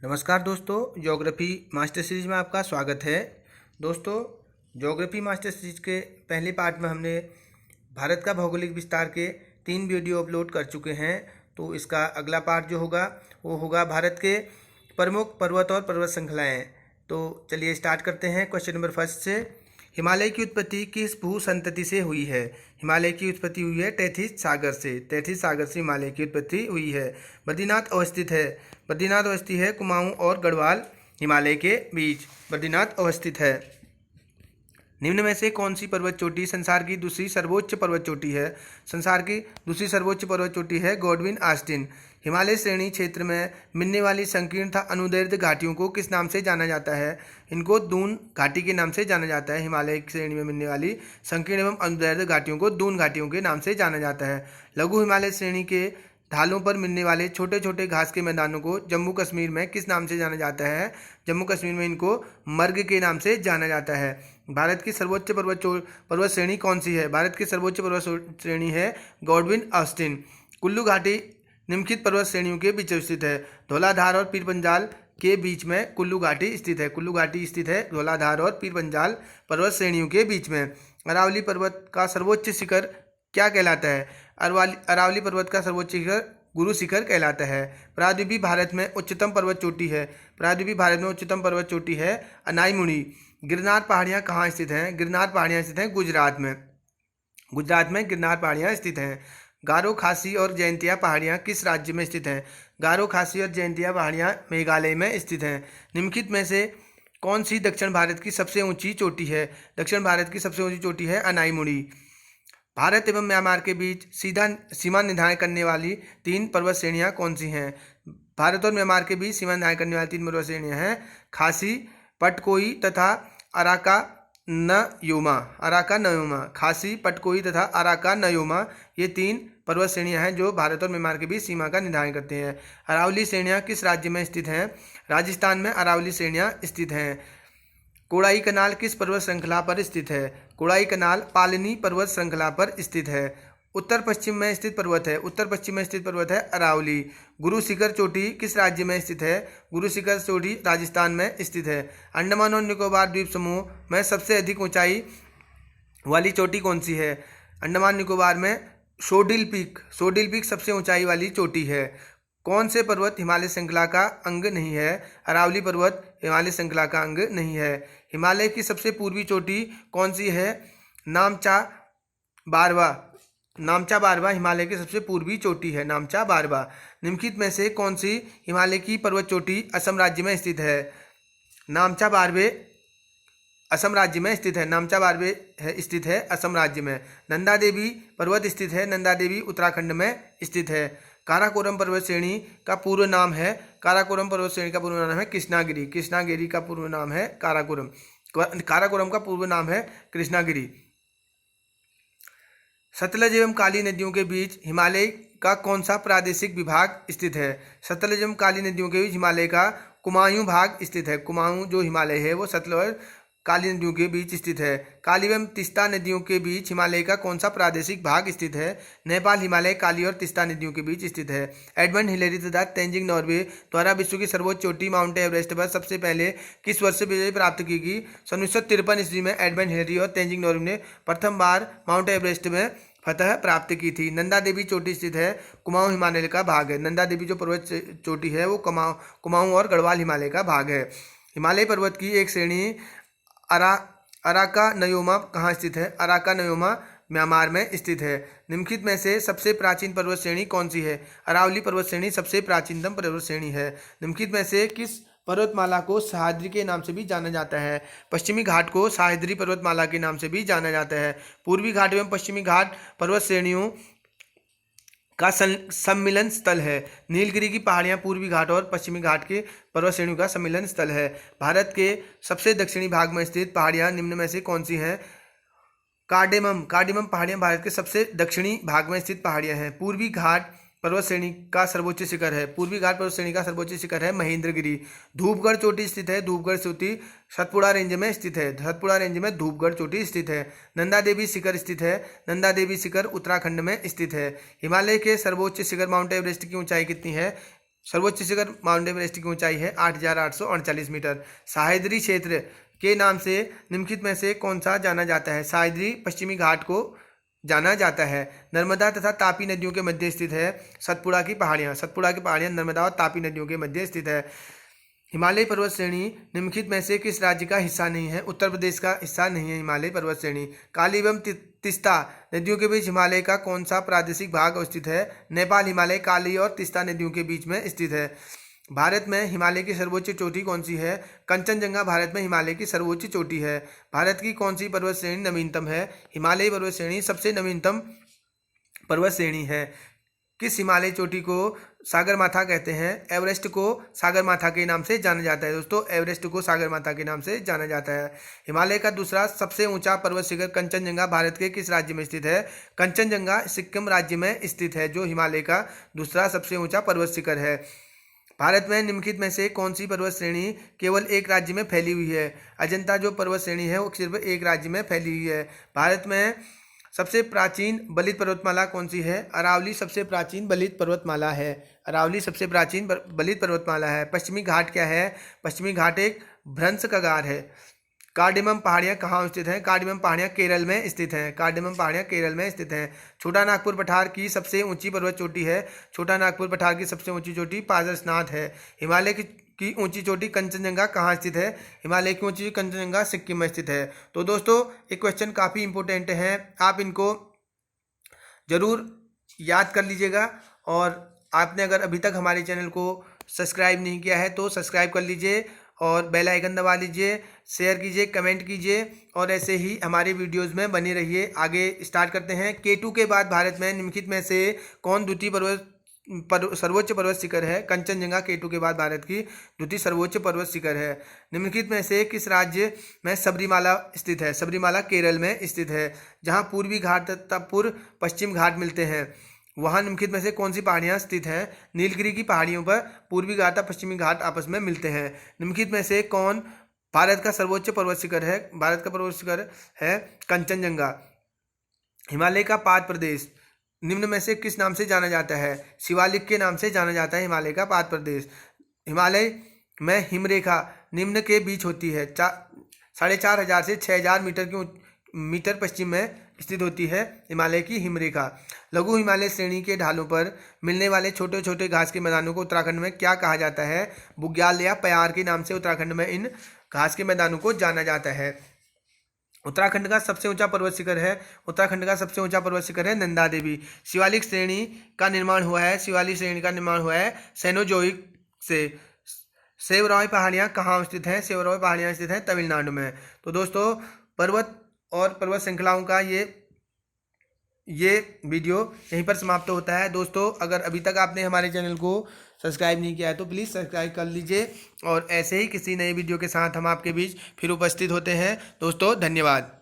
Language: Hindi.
नमस्कार दोस्तों, ज्योग्राफी मास्टर सीरीज में आपका स्वागत है। दोस्तों, ज्योग्राफी मास्टर सीरीज के पहले पार्ट में हमने भारत का भौगोलिक विस्तार के 3 वीडियो अपलोड कर चुके हैं। तो इसका अगला पार्ट जो होगा वो होगा भारत के प्रमुख पर्वत और पर्वत श्रृंखलाएँ। तो चलिए स्टार्ट करते हैं क्वेश्चन नंबर फर्स्ट से। हिमालय की उत्पत्ति किस भू संतति से हुई है? हिमालय की उत्पत्ति हुई है तैथिस सागर से। तैथिस सागर से हिमालय की उत्पत्ति हुई है। बद्रीनाथ अवस्थित है। बद्रीनाथ अवस्थित है कुमाऊं और गढ़वाल हिमालय के बीच बद्रीनाथ अवस्थित है। निम्न में से कौन सी पर्वत चोटी संसार की दूसरी सर्वोच्च पर्वत चोटी है? संसार की दूसरी सर्वोच्च पर्वत चोटी है गॉडविन ऑस्टिन। हिमालय श्रेणी क्षेत्र में मिलने वाली संकीर्ण तथा अनुदैर्ध्य घाटियों को किस नाम से जाना जाता है? इनको दून घाटी के नाम से जाना जाता है। हिमालय श्रेणी में मिलने वाली संकीर्ण एवं अनुदैर्ध्य घाटियों को दून घाटियों के नाम से जाना जाता है। लघु हिमालय श्रेणी के ढालों पर मिलने वाले छोटे छोटे घास के मैदानों को जम्मू कश्मीर में किस नाम से जाना जाता है? जम्मू कश्मीर में इनको मर्ग के नाम से जाना जाता है। भारत की सर्वोच्च पर्वत श्रेणी कौन सी है? भारत की सर्वोच्च पर्वत श्रेणी है गॉडविन ऑस्टिन। कुल्लू घाटी निम्नलिखित पर्वत श्रेणियों के बीच स्थित है। धौलाधार और पीर पंजाल के बीच में कुल्लू घाटी स्थित है। कुल्लू घाटी स्थित है धौलाधार और पीर पंजाल पर्वत श्रेणियों के बीच में। अरावली पर्वत का सर्वोच्च शिखर क्या कहलाता है? अरावली पर्वत का सर्वोच्च शिखर गुरु शिखर कहलाता है। प्रायद्वीपीय भारत में उच्चतम पर्वत चोटी है। प्रायद्वीपीय भारत में उच्चतम पर्वत चोटी है अनाईमुड़ी। गिरनार पहाड़ियाँ कहाँ स्थित हैं? गिरनार पहाड़ियाँ स्थित हैं गुजरात में। गुजरात में गिरनार पहाड़ियाँ स्थित हैं। गारो खासी और जयंतिया पहाड़ियाँ किस राज्य में स्थित हैं? गारो खासी और जयंतिया पहाड़ियाँ मेघालय में स्थित हैं। निम्नलिखित में से कौन सी दक्षिण भारत की सबसे ऊंची चोटी है? दक्षिण भारत की सबसे ऊंची चोटी है अनाईमुड़ी। भारत एवं म्यांमार के बीच सीधा सीमा निर्धारण करने वाली 3 पर्वत श्रेणियाँ कौन सी हैं? भारत और म्यांमार के बीच सीमा निर्धारण करने वाली 3 पर्वत श्रेणियाँ हैं खासी, पटकोई तथा अराका नयोमा। अराका नयोमा, खासी, पटकोई तथा अराका नयोमा, ये 3 पर्वत श्रेणियाँ हैं जो भारत और म्यांमार के बीच सीमा का निर्धारण करते हैं। अरावली श्रेणियाँ किस राज्य में स्थित हैं? राजस्थान में अरावली श्रेणियाँ स्थित हैं। कोड़ाई कनाल किस पर्वत श्रृंखला पर स्थित है? कोड़ाई कनाल पालनी पर्वत श्रृंखला पर स्थित है। उत्तर पश्चिम में स्थित पर्वत है। उत्तर पश्चिम में स्थित पर्वत है अरावली। गुरु शिखर चोटी किस राज्य में स्थित है? गुरु शिखर चोटी राजस्थान में स्थित है। अंडमान और निकोबार द्वीप समूह में सबसे अधिक ऊंचाई वाली चोटी कौन सी है? अंडमान निकोबार में सोडिल पीक सबसे ऊंचाई वाली चोटी है। कौन से पर्वत हिमालय श्रृंखला का अंग नहीं है? अरावली पर्वत हिमालय श्रृंखला का अंग नहीं है। हिमालय की सबसे पूर्वी चोटी कौन सी है? नामचा बारवा हिमालय की सबसे पूर्वी चोटी है नामचा बारवा। निम्नलिखित में से कौन सी हिमालय की पर्वत चोटी असम राज्य में स्थित है? नामचा बारवे असम राज्य में स्थित है। नामचा बारवे स्थित है असम राज्य में। नंदा देवी पर्वत स्थित है। नंदा देवी उत्तराखंड में स्थित है। काराकोरम पर्वत श्रेणी का पूर्व नाम है। काराकोरम पर्वत श्रेणी का पूर्व नाम है कृष्णागिरी। कृष्णागिरी का पूर्व नाम है काराकोरम। काराकोरम का पूर्व नाम है कृष्णागिरी। सतलज एवं काली नदियों के बीच हिमालय का कौन सा प्रादेशिक विभाग स्थित है? सतलज एवं काली नदियों के बीच हिमालय का कुमाऊं भाग स्थित है। कुमाऊं जो हिमालय है वो सतलज काली नदियों के बीच स्थित है। काली एवं तिस्ता नदियों के बीच हिमालय का कौन सा प्रादेशिक भाग स्थित है? नेपाल हिमालय काली और तिस्ता नदियों के बीच स्थित है। एडमंड हिलेरी तथा तेंजिंग नॉर्वे द्वारा विश्व की सर्वोच्च चोटी माउंट एवरेस्ट पर सबसे पहले किस वर्ष से विजय प्राप्त की गई? 1953 ईस्वी में एडमंड हिलेरी और तेंजिंग नॉर्वे ने प्रथम बार माउंट एवरेस्ट में फतह प्राप्त की थी। नंदा देवी चोटी स्थित है कुमाऊं हिमालय का भाग है। नंदा देवी जो पर्वत चोटी है वो कुमाऊं और गढ़वाल हिमालय का भाग है। हिमालय पर्वत की एक श्रेणी अराका नयोमा कहाँ स्थित है? अराका नयोमा म्यांमार में स्थित है। निम्नलिखित में से सबसे प्राचीन पर्वत श्रेणी कौन सी है? अरावली पर्वत श्रेणी सबसे प्राचीनतम पर्वत श्रेणी है। निम्नलिखित में से किस पर्वतमाला को सह्याद्री के नाम से भी जाना जाता है? पश्चिमी घाट को सह्याद्री पर्वतमाला के नाम से भी जाना जाता है। पूर्वी घाट एवं पश्चिमी घाट पर्वत श्रेणियों का सम्मिलन स्थल है। नीलगिरी की पहाड़ियाँ पूर्वी घाट और पश्चिमी घाट के पर्वत श्रेणियों का सम्मिलन स्थल है। भारत के सबसे दक्षिणी भाग में स्थित पहाड़ियाँ निम्न में से कौन सी हैं? कार्डेमम पहाड़ियाँ भारत के सबसे दक्षिणी भाग में स्थित पहाड़ियाँ हैं। पूर्वी घाट पर्वत श्रेणी का सर्वोच्च शिखर है। पूर्वी घाट पर्वत श्रेणी का सर्वोच्च शिखर है महेंद्रगिरी। धूपगढ़ चोटी स्थित है। धूपगढ़ चोटी सतपुड़ा रेंज में स्थित है। सतपुड़ा रेंज में धूपगढ़ चोटी स्थित है। नंदा देवी शिखर स्थित है। नंदा देवी शिखर उत्तराखंड में स्थित है। हिमालय के सर्वोच्च शिखर माउंट एवरेस्ट की ऊंचाई कितनी है? सर्वोच्च शिखर माउंट एवरेस्ट की ऊंचाई है 8,839 मीटर। सह्याद्री क्षेत्र के नाम से निम्नलिखित में से कौन सा जाना जाता है? सह्याद्री पश्चिमी घाट को जाना जाता है। नर्मदा तथा तापी नदियों के मध्य स्थित है सतपुड़ा की पहाड़ियाँ। सतपुड़ा की पहाड़ियाँ नर्मदा और तापी नदियों के मध्य स्थित है। हिमालय पर्वत श्रेणी निम्नलिखित में से किस राज्य का हिस्सा नहीं है? उत्तर प्रदेश का हिस्सा नहीं है हिमालय पर्वत श्रेणी। काली एवं तीस्ता नदियों के बीच हिमालय का कौन सा प्रादेशिक भाग अवस्थित है? नेपाल हिमालय काली और तीस्ता नदियों के बीच में स्थित है। भारत में हिमालय की सर्वोच्च चोटी कौन सी है? कंचनजंगा भारत में हिमालय की सर्वोच्च चोटी है। भारत की कौन सी पर्वत श्रेणी नवीनतम है? हिमालय पर्वत श्रेणी सबसे नवीनतम पर्वत श्रेणी है। किस हिमालय चोटी को सागरमाथा कहते हैं? एवरेस्ट को सागरमाथा के नाम से जाना जाता है। दोस्तों, एवरेस्ट को सागरमाथा के नाम से जाना जाता है। हिमालय का दूसरा सबसे ऊंचा पर्वत शिखर कंचनजंगा भारत के किस राज्य में स्थित है? कंचनजंगा सिक्किम राज्य में स्थित है, जो हिमालय का दूसरा सबसे ऊंचा पर्वत शिखर है। भारत में निम्नलिखित में से कौन सी पर्वत श्रेणी केवल एक राज्य में फैली हुई है? अजंता जो पर्वत श्रेणी है वो सिर्फ एक राज्य में फैली हुई है। भारत में सबसे प्राचीन बलित पर्वतमाला कौन सी है? अरावली सबसे प्राचीन बलित पर्वतमाला है। अरावली सबसे प्राचीन बलित पर्वतमाला है। पश्चिमी घाट क्या है? पश्चिमी घाट एक भ्रंश कगार है। कार्डेमम पहाड़ियाँ कहाँ स्थित हैं? कार्डेमम पहाड़ियाँ केरल में स्थित हैं। कार्डेमम पहाड़ियाँ केरल में स्थित हैं। छोटा नागपुर पठार की सबसे ऊंची पर्वत चोटी है। छोटा नागपुर पठार की सबसे ऊंची चोटी पारसनाथ है। हिमालय की ऊंची चोटी कंचनजंगा कहाँ स्थित है? हिमालय की ऊंची कंचनजंगा सिक्किम में स्थित है। तो दोस्तों, ये क्वेश्चन काफ़ी इंपॉर्टेंट हैं, आप इनको जरूर याद कर लीजिएगा। और आपने अगर अभी तक हमारे चैनल को सब्सक्राइब नहीं किया है तो सब्सक्राइब कर लीजिए और बेल आइकन दबा लीजिए, शेयर कीजिए, कमेंट कीजिए और ऐसे ही हमारे वीडियोस में बने रहिए। आगे स्टार्ट करते हैं। K2 के बाद भारत में निम्नलिखित में से कौन द्वितीय सर्वोच्च पर्वत शिखर है? कंचनजंगा K2 के बाद भारत की द्वितीय सर्वोच्च पर्वत शिखर है। निम्नलिखित में से किस राज्य में सबरीमाला स्थित है? सबरीमाला केरल में स्थित है, जहाँ पूर्वी घाट तथा पूर्व पश्चिम घाट मिलते हैं। वहाँ निम्नलिखित में से कौन सी पहाड़ियाँ स्थित हैं? नीलगिरी की पहाड़ियों पर पूर्वी घाट और पश्चिमी घाट आपस में मिलते हैं। निम्नलिखित में से कौन भारत का सर्वोच्च पर्वत शिखर है? भारत का पर्वत शिखर है कंचनजंगा। हिमालय का पाद प्रदेश निम्न में से किस नाम से जाना जाता है? शिवालिक के नाम से जाना जाता है हिमालय का पाद प्रदेश। हिमालय में हिमरेखा निम्न के बीच होती है। 4,500 से 6,000 मीटर पश्चिम में स्थित होती है हिमालय की हिमरेखा। लघु हिमालय श्रेणी के ढालों पर मिलने वाले छोटे छोटे घास के मैदानों को उत्तराखंड में क्या कहा जाता है? बुग्याल या प्यार के नाम से उत्तराखंड में इन घास के मैदानों को जाना जाता है। उत्तराखंड का सबसे ऊंचा पर्वत शिखर है। उत्तराखंड का सबसे ऊंचा पर्वत शिखर है नंदा देवी। शिवालिक श्रेणी का निर्माण हुआ है। शिवालिक श्रेणी का निर्माण हुआ है सेनोजोइक से। सेवरॉय पहाड़ियाँ कहाँ स्थित हैं? सेवरॉय पहाड़ियाँ स्थित हैं तमिलनाडु में। तो दोस्तों, पर्वत और पर्वत श्रृंखलाओं का ये वीडियो यहीं पर समाप्त होता है। दोस्तों, अगर अभी तक आपने हमारे चैनल को सब्सक्राइब नहीं किया है तो प्लीज़ सब्सक्राइब कर लीजिए और ऐसे ही किसी नए वीडियो के साथ हम आपके बीच फिर उपस्थित होते हैं। दोस्तों, धन्यवाद।